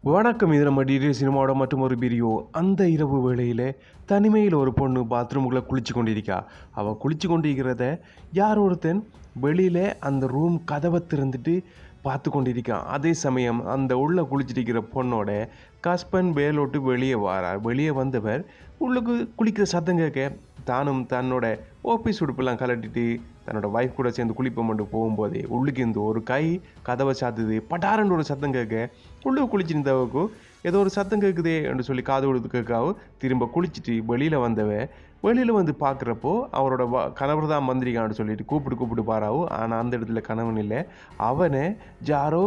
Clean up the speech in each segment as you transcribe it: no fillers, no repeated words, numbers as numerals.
வணக்கம். இது நம்ம டிடி சினிமாவோட மற்றும் ஒரு வீடியோ. அந்த இரவு வேளையில் தனிமையில் ஒரு பொண்ணு பாத்ரூமுக்குள்ளே குளிச்சு கொண்டிருக்கா. அவள் குளிச்சு கொண்டிருக்கிறத யார் ஒருத்தன் வெளியில் அந்த ரூம் கதவை திறந்துட்டு பார்த்து கொண்டிருக்கான். அதே சமயம் அந்த உள்ளே குளிச்சிருக்கிற பொண்ணோட ஹஸ்பண்ட் வேலோட்டு வெளியே வாரார். வெளியே வந்தவர் உள்ளுக்கு குளிக்கிற சத்தம் கேட்க தானும் தன்னோட ஆஃபீஸ் உடுப்பெல்லாம் கலட்டிட்டு தன்னோட ஒய்ஃப் கூட சேர்ந்து குளிப்ப மட்டும் போகும்போதே உள்ளுக்கு இருந்து ஒரு கை கதவை சாத்துது. பட்டாரன்னு ஒரு சத்தம் கேட்க உள்ளே குளிச்சிருந்தவருக்கும் ஏதோ ஒரு சத்தம் கேட்குதே என்று சொல்லி காது கொடுத்து கேட்காவும் திரும்ப குளிச்சுட்டு வெளியில் வந்து பார்க்குறப்போ அவரோட கணவர் தான் வந்திருக்கான்னு சொல்லிட்டு கூப்பிட்டு பாராவும். ஆனால் அந்த இடத்துல கணவன் இல்லை. அவனை யாரோ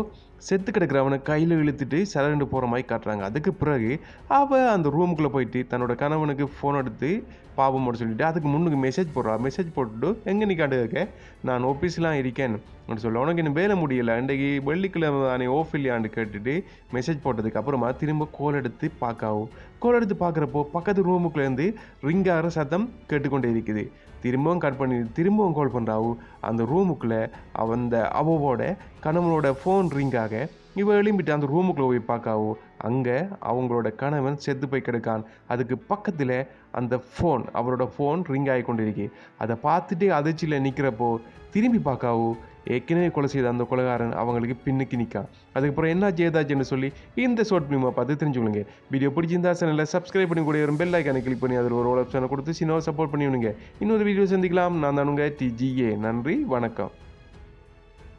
செத்து கிடக்கிறவனை கையில் இழுத்துட்டு சரண்டு போகிற மாதிரி காட்டுறாங்க. அதுக்கு பிறகு அவள் அந்த ரூமுக்குள்ளே போயிட்டு தன்னோட கணவனுக்கு ஃபோன் எடுத்து பாவம் மட்டும் சொல்லிவிட்டு அதுக்கு முன்னுக்கு மெசேஜ் போட்டுட்டு எங்கே நீ காட்டு கேட்க நான் ஆஃபீஸ்லாம் இருக்கேன் அப்படின்னு சொல்ல உனக்கு இன்னும் வேலை முடியலை இன்றைக்கி வெள்ளிக்கிழமை தானே ஆஃப் இல்லையான்னு கேட்டுட்டு மெசேஜ் போட்டதுக்கு அப்புறமா திரும்ப கோல் எடுத்து பார்க்குறப்போ பக்கத்து ரூமுக்குள்ளேருந்து ரிங் ஆகிற சத்தம் கேட்டுக்கொண்டே இருக்குது. திரும்பவும் கட் பண்ணி திரும்பவும் கால் பண்ணுறாவு. அந்த ரூமுக்குள்ளே அவவோட கணவனோட ஃபோன் ரிங்காக இவ எழும்பிட்டு அந்த ரூமுக்குள்ளே போய் பார்க்காவோ அங்கே அவங்களோட கணவன் செத்து போய் கிடக்கான். அதுக்கு பக்கத்தில் அவரோட ஃபோன் ரிங் ஆகி கொண்டிருக்கு. அதை பார்த்துட்டு அதிர்ச்சியில் நிற்கிறப்போ திரும்பி பார்க்காவோ ஏற்கனவே கொலை செய்த அந்த கொலைகாரன் அவங்களுக்கு பின்னுக்கு நிற்கான். அதுக்கப்புறம் என்ன ஏதாச்சுன்னு சொல்லி இந்த ஷார்ட் ஃபிலிமை பார்த்து தெரிஞ்சுக்கொள்ளுங்க. வீடியோ பிடிச்சிருந்தா சேனலில் சப்ஸ்கிரைப் பண்ணி கூட ஒரு பெல் ஐக்கானை கிளிக் பண்ணி அதில் ஒரு ஆப்ஷனை கொடுத்து சின்ன சப்போர்ட் பண்ணி விடுங்க. இன்னொரு வீடியோ சந்திக்கலாம். நான் தானுங்க TGA. நன்றி, வணக்கம்.